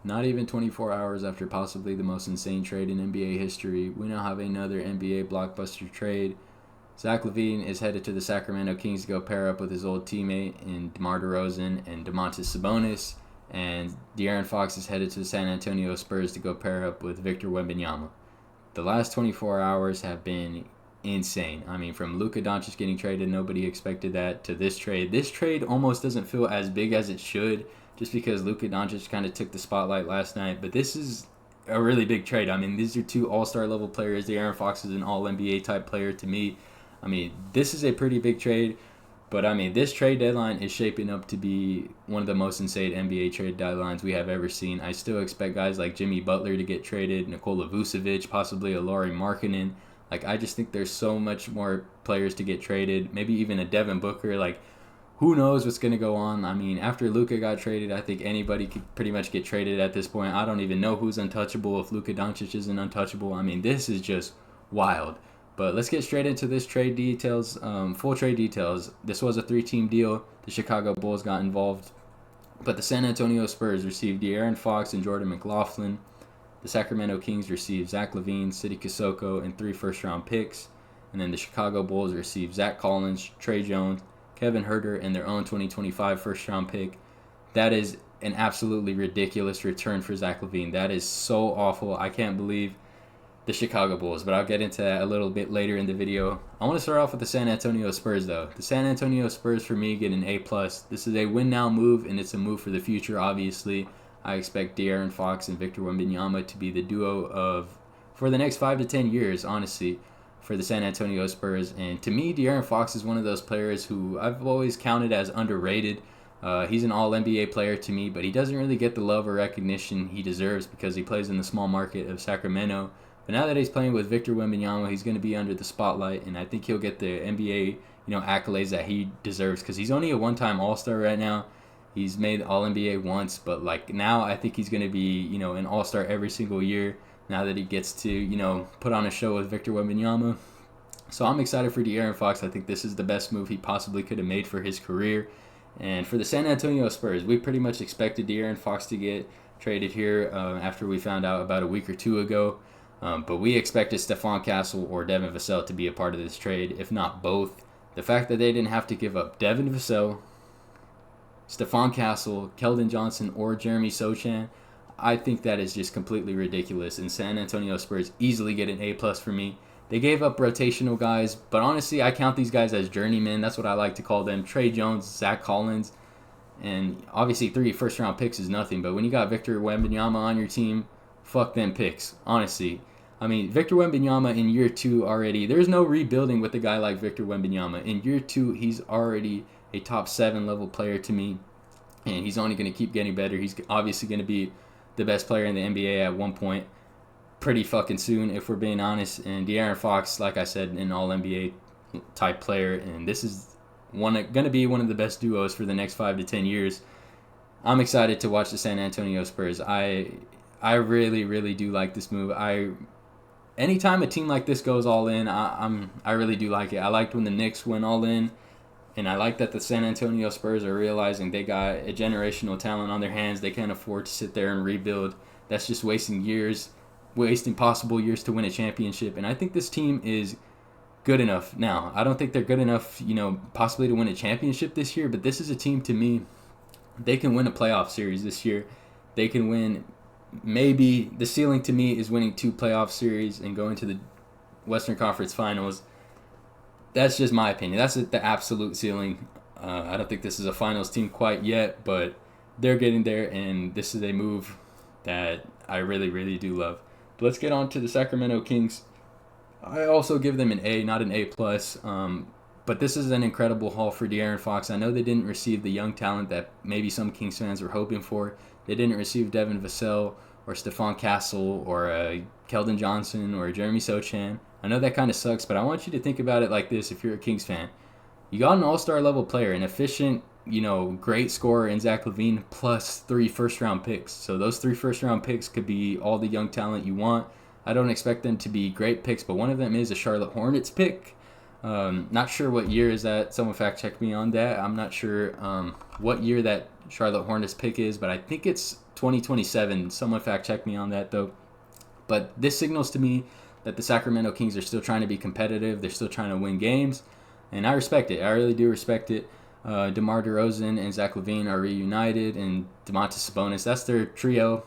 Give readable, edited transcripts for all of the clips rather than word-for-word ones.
Not even 24 hours after possibly the most insane trade in NBA history, we now have another NBA blockbuster trade. Zach LaVine is headed to the Sacramento Kings to go pair up with his old teammate in DeMar DeRozan and Domantas Sabonis. And De'Aaron Fox is headed to the San Antonio Spurs to go pair up with Victor Wembanyama. The last 24 hours have been insane. I mean, from Luka Doncic getting traded, nobody expected that, to this trade. This trade almost doesn't feel as big as it should, just because Luka Doncic kind of took the spotlight last night. But this is a really big trade. I mean, these are two all-star level players. De'Aaron Fox is an all-NBA type player to me. I mean, this is a pretty big trade. But I mean, this trade deadline is shaping up to be one of the most insane NBA trade deadlines we have ever seen. I still expect guys like Jimmy Butler to get traded, Nikola Vucevic, possibly a Lauri Markkanen. Like, I just think there's so much more players to get traded. Maybe even a Devin Booker. Like, who knows what's going to go on? I mean, after Luka got traded, I think anybody could pretty much get traded at this point. I don't even know who's untouchable if Luka Doncic isn't untouchable. I mean, this is just wild. But let's get straight into this trade details, full trade details. This was a 3-team deal. The Chicago Bulls got involved. But the San Antonio Spurs received De'Aaron Fox and Jordan McLaughlin. The Sacramento Kings received Zach LaVine, Sidi Kosoko, and 3 first-round picks. And then the Chicago Bulls received Zach Collins, Trey Jones, Kevin Huerter, and their own 2025 first-round pick. That is an absolutely ridiculous return for Zach LaVine. That is so awful. I can't believe the Chicago Bulls, but I'll get into that a little bit later in the video. I want to start off with the San Antonio Spurs, though. The San Antonio Spurs, for me, get an A+. This is a win-now move, and it's a move for the future, obviously. I expect De'Aaron Fox and Victor Wembanyama to be the duo for the next 5 to 10 years, honestly, for the San Antonio Spurs. And to me, De'Aaron Fox is one of those players who I've always counted as underrated. He's an all-NBA player to me, but he doesn't really get the love or recognition he deserves because he plays in the small market of Sacramento. But now that he's playing with Victor Wembanyama, he's going to be under the spotlight, and I think he'll get the NBA, accolades that he deserves because he's only a one-time All-Star right now. He's made All-NBA once, but like now I think he's going to be, an All-Star every single year now that he gets to, put on a show with Victor Wembanyama. So I'm excited for De'Aaron Fox. I think this is the best move he possibly could have made for his career. And for the San Antonio Spurs, we pretty much expected De'Aaron Fox to get traded here after we found out about a week or two ago. But we expected Stephon Castle or Devin Vassell to be a part of this trade, if not both. The fact that they didn't have to give up Devin Vassell, Stephon Castle, Keldon Johnson, or Jeremy Sochan, I think that is just completely ridiculous. And San Antonio Spurs easily get an A+ for me. They gave up rotational guys, but honestly, I count these guys as journeymen. That's what I like to call them. Trey Jones, Zach Collins, and obviously 3 first-round picks is nothing. But when you got Victor Wembanyama on your team, fuck them picks, honestly. I mean, Victor Wembanyama in year 2 already, there's no rebuilding with a guy like Victor Wembanyama. In year 2, he's already a top 7 level player to me, and he's only going to keep getting better. He's obviously going to be the best player in the NBA at one point pretty fucking soon, if we're being honest. And De'Aaron Fox, like I said, an all-NBA type player, and this is going to be one of the best duos for the next 5 to 10 years. I'm excited to watch the San Antonio Spurs. I really, really do like this move. Anytime a team like this goes all in, I really do like it. I liked when the Knicks went all in, and I like that the San Antonio Spurs are realizing they got a generational talent on their hands. They can't afford to sit there and rebuild. That's just wasting possible years to win a championship. And I think this team is good enough now. I don't think they're good enough, possibly to win a championship this year, but this is a team, to me, they can win a playoff series this year. They can win. Maybe the ceiling to me is winning 2 playoff series and going to the Western Conference Finals. That's just my opinion. That's the absolute ceiling. I don't think this is a finals team quite yet, but they're getting there, and this is a move that I really, really do love. But let's get on to the Sacramento Kings. I also give them an A, not an A+. But this is an incredible haul for De'Aaron Fox. I know they didn't receive the young talent that maybe some Kings fans were hoping for. They didn't receive Devin Vassell or Stephon Castle or Keldon Johnson or Jeremy Sochan. I know that kind of sucks, but I want you to think about it like this if you're a Kings fan. You got an all-star level player, an efficient, great scorer in Zach LaVine, plus 3 first-round picks. So those 3 first-round picks could be all the young talent you want. I don't expect them to be great picks, but one of them is a Charlotte Hornets pick. Not sure what year is that. Someone fact check me on that. I'm not sure what year that Charlotte Hornets pick is, but I think it's 2027. Someone fact check me on that though. But this signals to me that the Sacramento Kings are still trying to be competitive. They're still trying to win games, and I respect it. I really do respect it. DeMar DeRozan and Zach LaVine are reunited, and Domantas Sabonis. That's their trio.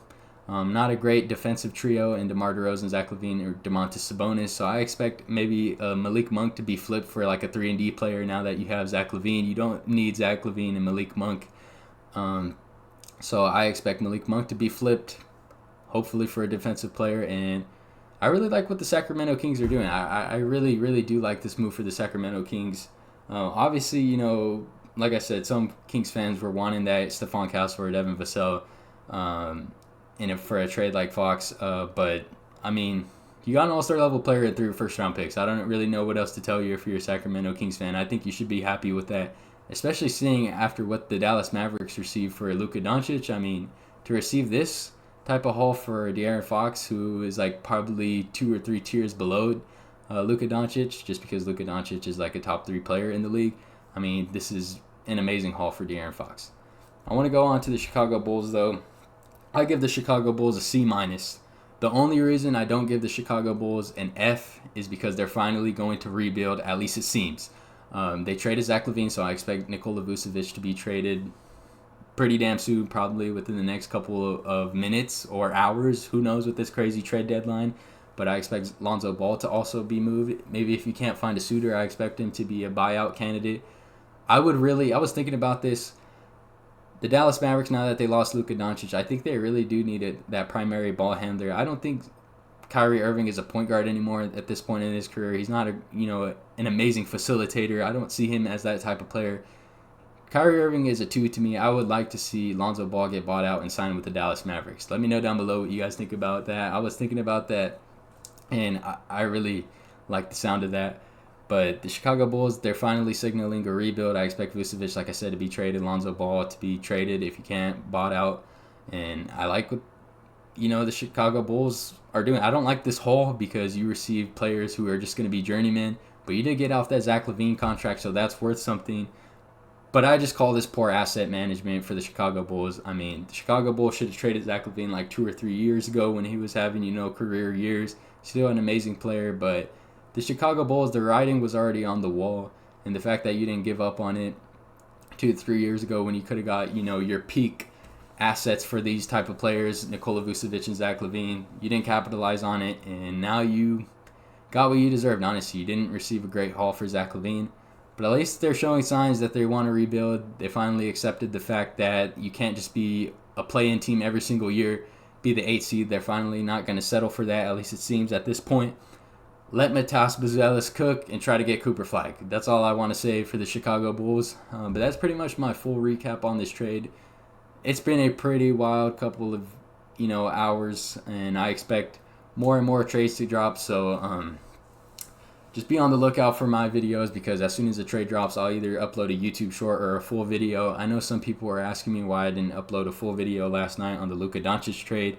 Not a great defensive trio in DeMar DeRozan, Zach LaVine, or Domantas Sabonis. So I expect maybe Malik Monk to be flipped for like a 3-and-D player now that you have Zach LaVine. You don't need Zach LaVine and Malik Monk. So I expect Malik Monk to be flipped, hopefully for a defensive player. And I really like what the Sacramento Kings are doing. I really, really do like this move for the Sacramento Kings. Obviously, you know, like I said, some Kings fans were wanting that Stephon Castle or Devin Vassell for a trade like Fox. But, I mean, you got an all-star level player at 3 first-round picks. I don't really know what else to tell you if you're a Sacramento Kings fan. I think you should be happy with that, especially seeing after what the Dallas Mavericks received for Luka Doncic. I mean, to receive this type of haul for De'Aaron Fox, who is like probably 2 or 3 tiers below Luka Doncic, just because Luka Doncic is like a top 3 player in the league. I mean, this is an amazing haul for De'Aaron Fox. I want to go on to the Chicago Bulls, though. I give the Chicago Bulls a C-. The only reason I don't give the Chicago Bulls an F is because they're finally going to rebuild, at least it seems. They traded Zach LaVine, so I expect Nikola Vucevic to be traded pretty damn soon, probably within the next couple of minutes or hours. Who knows with this crazy trade deadline. But I expect Lonzo Ball to also be moved. Maybe if you can't find a suitor, I expect him to be a buyout candidate. I was thinking about this. The Dallas Mavericks, now that they lost Luka Doncic, I think they really do need that primary ball handler. I don't think Kyrie Irving is a point guard anymore at this point in his career. He's not an amazing facilitator. I don't see him as that type of player. Kyrie Irving is a 2 to me. I would like to see Lonzo Ball get bought out and sign with the Dallas Mavericks. Let me know down below what you guys think about that. I was thinking about that, and I really like the sound of that. But the Chicago Bulls, they're finally signaling a rebuild. I expect Vucevic, like I said, to be traded. Lonzo Ball to be traded if you can't, bought out. And I like what the Chicago Bulls are doing. I don't like this haul because you receive players who are just going to be journeymen. But you did get off that Zach LaVine contract, so that's worth something. But I just call this poor asset management for the Chicago Bulls. I mean, the Chicago Bulls should have traded Zach LaVine like 2 or 3 years ago when he was having, career years. Still an amazing player, but the Chicago Bulls, the writing was already on the wall. And the fact that you didn't give up on it 2 to 3 years ago when you could have got, your peak assets for these type of players, Nikola Vucevic and Zach LaVine, you didn't capitalize on it. And now you got what you deserved, honestly. You didn't receive a great haul for Zach LaVine. But at least they're showing signs that they want to rebuild. They finally accepted the fact that you can't just be a play-in team every single year, be the 8 seed. They're finally not going to settle for that, at least it seems at this point. Let Matas Buzelis cook and try to get Cooper Flag. That's all I want to say for the Chicago Bulls. But that's pretty much my full recap on this trade. It's been a pretty wild couple of hours, and I expect more and more trades to drop. So just be on the lookout for my videos, because as soon as the trade drops, I'll either upload a YouTube short or a full video. I know some people were asking me why I didn't upload a full video last night on the Luka Doncic trade.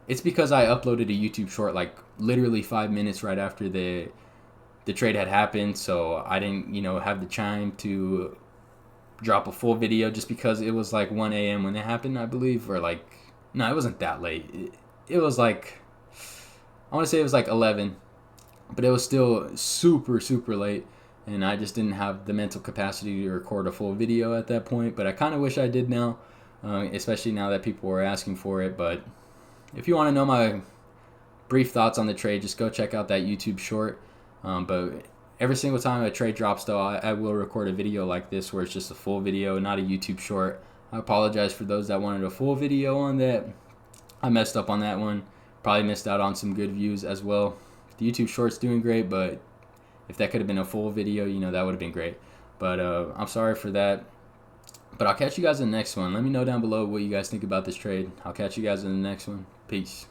It's because I uploaded a YouTube short like literally 5 minutes right after the trade had happened, so I didn't have the time to drop a full video, just because it was like 1 a.m. when it happened, I believe, or no, it wasn't that late. It was like, I want to say it was like 11, but it was still super, super late, and I just didn't have the mental capacity to record a full video at that point. But I kind of wish I did now, especially now that people were asking for it. But if you want to know my brief thoughts on the trade, just go check out that YouTube short. But every single time a trade drops, though, I will record a video like this where it's just a full video, not a YouTube short. I apologize for those that wanted a full video on that. I messed up on that one. Probably missed out on some good views as well. The YouTube short's doing great, but if that could have been a full video, that would have been great. But I'm sorry for that. But I'll catch you guys in the next one. Let me know down below what you guys think about this trade. I'll catch you guys in the next one. Peace.